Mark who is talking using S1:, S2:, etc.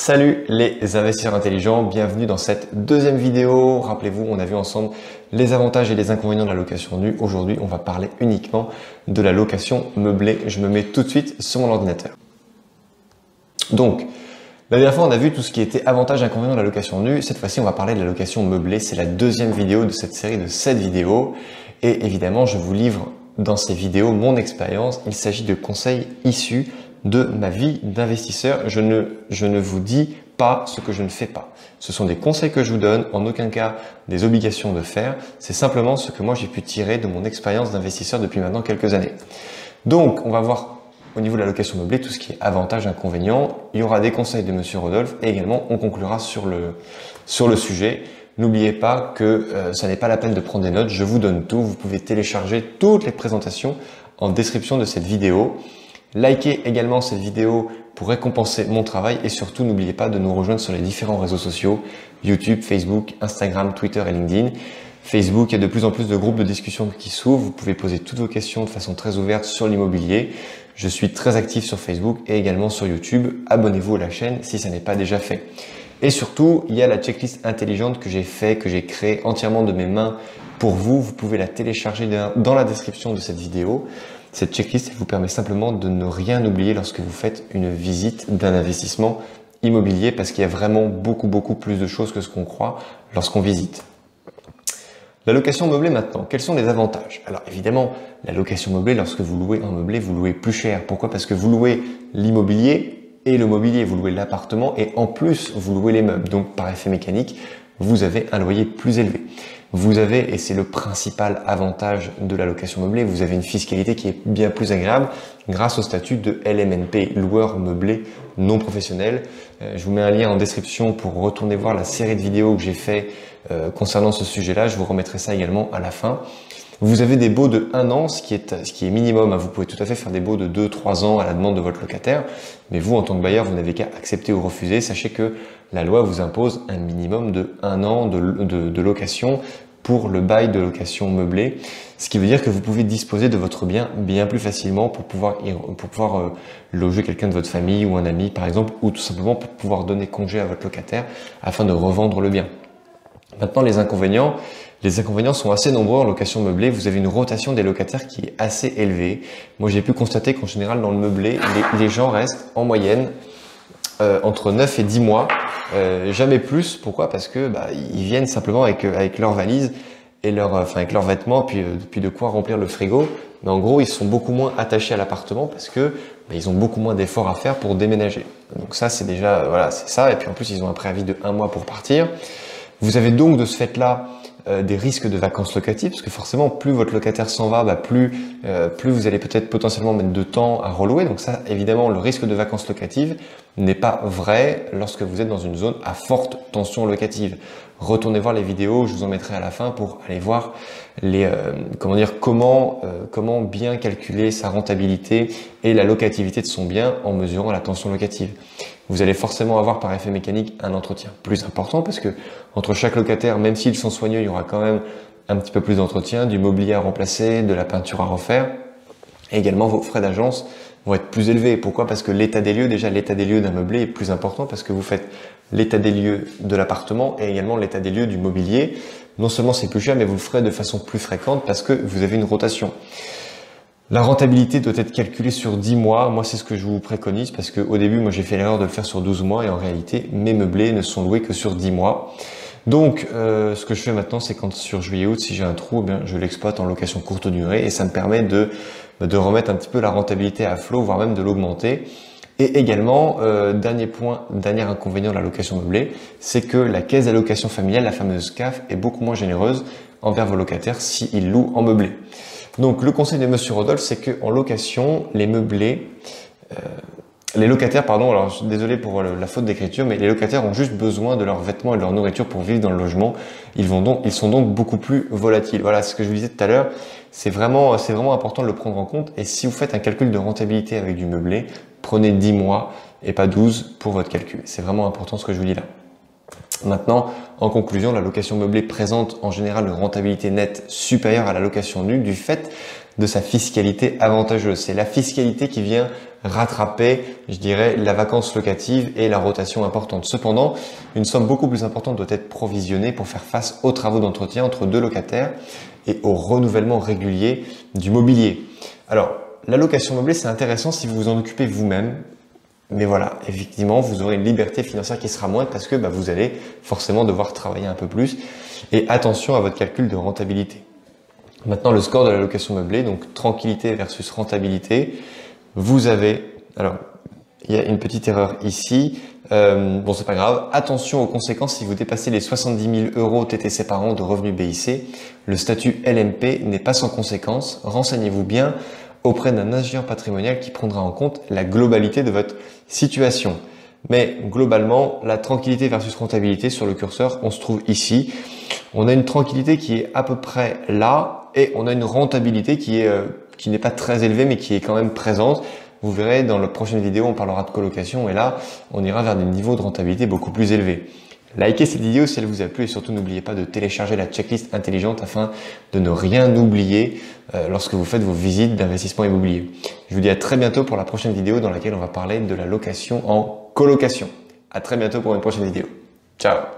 S1: Salut les investisseurs intelligents, bienvenue dans cette deuxième vidéo. Rappelez-vous, on a vu ensemble les avantages et les inconvénients de la location nue. Aujourd'hui, on va parler uniquement de la location meublée. Je me mets tout de suite sur mon ordinateur. Donc, la dernière fois, on a vu tout ce qui était avantages et inconvénients de la location nue. Cette fois-ci, on va parler de la location meublée. C'est la deuxième vidéo de cette série de 7 vidéos. Et évidemment, je vous livre dans ces vidéos mon expérience. Il s'agit de conseils issus de ma vie d'investisseur. Je ne vous dis pas ce que je ne fais pas. Ce sont des conseils que je vous donne, en aucun cas des obligations de faire. C'est simplement ce que moi j'ai pu tirer de mon expérience d'investisseur depuis maintenant quelques années. Donc, on va voir au niveau de la location meublée tout ce qui est avantages, inconvénients. Il y aura des conseils de Monsieur Rodolphe et également on conclura sur le sujet. N'oubliez pas que ça n'est pas la peine de prendre des notes. Je vous donne tout. Vous pouvez télécharger toutes les présentations en description de cette vidéo. Likez également cette vidéo pour récompenser mon travail et surtout n'oubliez pas de nous rejoindre sur les différents réseaux sociaux, YouTube, Facebook, Instagram, Twitter et LinkedIn. Facebook, il y a de plus en plus de groupes de discussion qui s'ouvrent. Vous pouvez poser toutes vos questions de façon très ouverte sur l'immobilier. Je suis très actif sur Facebook et également sur YouTube. Abonnez-vous à la chaîne si ça n'est pas déjà fait. Et surtout, il y a la checklist intelligente que j'ai créée entièrement de mes mains pour vous. Vous pouvez la télécharger dans la description de cette vidéo. Cette checklist vous permet simplement de ne rien oublier lorsque vous faites une visite d'un investissement immobilier parce qu'il y a vraiment beaucoup plus de choses que ce qu'on croit lorsqu'on visite. La location meublée maintenant, quels sont les avantages? Alors évidemment, la location meublée, lorsque vous louez un meublé, vous louez plus cher. Pourquoi? Parce que vous louez l'immobilier et le mobilier, vous louez l'appartement et en plus vous louez les meubles. Donc par effet mécanique, vous avez un loyer plus élevé. Vous avez, et c'est le principal avantage de la location meublée, vous avez une fiscalité qui est bien plus agréable grâce au statut de LMNP, loueur meublé non professionnel. Je vous mets un lien en description pour retourner voir la série de vidéos que j'ai fait concernant ce sujet-là. Je vous remettrai ça également à la fin. Vous avez des baux de 1 an, ce qui est minimum. Vous pouvez tout à fait faire des baux de 2-3 ans à la demande de votre locataire. Mais vous, en tant que bailleur, vous n'avez qu'à accepter ou refuser. Sachez que la loi vous impose un minimum de 1 an de location pour le bail de location meublée. Ce qui veut dire que vous pouvez disposer de votre bien bien plus facilement pour pouvoir loger quelqu'un de votre famille ou un ami, par exemple, ou tout simplement pour pouvoir donner congé à votre locataire afin de revendre le bien. Maintenant, les inconvénients sont assez nombreux en location meublée. Vous avez une rotation des locataires qui est assez élevée. Moi, j'ai pu constater qu'en général, dans le meublé, les gens restent en moyenne entre 9 et 10 mois, jamais plus. Pourquoi? Parce que ils viennent simplement avec leur valise et avec leurs vêtements, puis de quoi remplir le frigo. Mais en gros, ils sont beaucoup moins attachés à l'appartement parce que ils ont beaucoup moins d'efforts à faire pour déménager. Donc ça, c'est déjà c'est ça. Et puis en plus, ils ont un préavis de 1 mois pour partir. Vous avez donc de ce fait-là des risques de vacances locatives, parce que forcément, plus votre locataire s'en va, plus vous allez peut-être potentiellement mettre de temps à relouer. Donc ça, évidemment, le risque de vacances locatives n'est pas vrai lorsque vous êtes dans une zone à forte tension locative. Retournez voir les vidéos, je vous en mettrai à la fin pour aller voir comment bien calculer sa rentabilité et la locativité de son bien en mesurant la tension locative. Vous allez forcément avoir par effet mécanique un entretien plus important parce que entre chaque locataire, même s'ils sont soigneux, il y aura quand même un petit peu plus d'entretien, du mobilier à remplacer, de la peinture à refaire. Et également, vos frais d'agence vont être plus élevés. Pourquoi? Parce que l'état des lieux d'un meublé est plus important parce que vous faites l'état des lieux de l'appartement et également l'état des lieux du mobilier. Non seulement c'est plus cher, mais vous le ferez de façon plus fréquente parce que vous avez une rotation. La rentabilité doit être calculée sur 10 mois. Moi, c'est ce que je vous préconise parce qu'au début, moi, j'ai fait l'erreur de le faire sur 12 mois et en réalité, mes meublés ne sont loués que sur 10 mois. Donc, ce que je fais maintenant, c'est quand sur juillet-août, si j'ai un trou, je l'exploite en location courte durée et ça me permet de remettre un petit peu la rentabilité à flot, voire même de l'augmenter. Et également, dernier inconvénient de la location meublée, c'est que la caisse d'allocation familiale, la fameuse CAF, est beaucoup moins généreuse envers vos locataires s'ils louent en meublé. Donc, le conseil de Monsieur Rodolphe, c'est qu'en location, les locataires, alors désolé pour la faute d'écriture, mais les locataires ont juste besoin de leurs vêtements et de leur nourriture pour vivre dans le logement. Ils sont donc beaucoup plus volatiles. Voilà, ce que je vous disais tout à l'heure, c'est vraiment important de le prendre en compte. Et si vous faites un calcul de rentabilité avec du meublé, prenez 10 mois et pas 12 pour votre calcul. C'est vraiment important ce que je vous dis là. Maintenant, en conclusion, la location meublée présente en général une rentabilité nette supérieure à la location nue du fait de sa fiscalité avantageuse. C'est la fiscalité qui vient rattraper, je dirais, la vacance locative et la rotation importante. Cependant, une somme beaucoup plus importante doit être provisionnée pour faire face aux travaux d'entretien entre deux locataires et au renouvellement régulier du mobilier. Alors, la location meublée, c'est intéressant si vous vous en occupez vous-même. Mais voilà, effectivement, vous aurez une liberté financière qui sera moindre parce que vous allez forcément devoir travailler un peu plus. Et attention à votre calcul de rentabilité. Maintenant, le score de la location meublée, donc tranquillité versus rentabilité. Vous avez, alors, il y a une petite erreur ici. Bon, c'est pas grave. Attention aux conséquences si vous dépassez les 70 000 € TTC par an de revenus BIC. Le statut LMP n'est pas sans conséquences. Renseignez-vous bien auprès d'un ingénieur patrimonial qui prendra en compte la globalité de votre situation. Mais globalement, la tranquillité versus rentabilité sur le curseur, on se trouve ici. On a une tranquillité qui est à peu près là et on a une rentabilité qui n'est pas très élevée mais qui est quand même présente. Vous verrez dans la prochaine vidéo, on parlera de colocation et là, on ira vers des niveaux de rentabilité beaucoup plus élevés. Likez cette vidéo si elle vous a plu et surtout n'oubliez pas de télécharger la checklist intelligente afin de ne rien oublier lorsque vous faites vos visites d'investissement immobilier. Je vous dis à très bientôt pour la prochaine vidéo dans laquelle on va parler de la location en colocation. À très bientôt pour une prochaine vidéo. Ciao!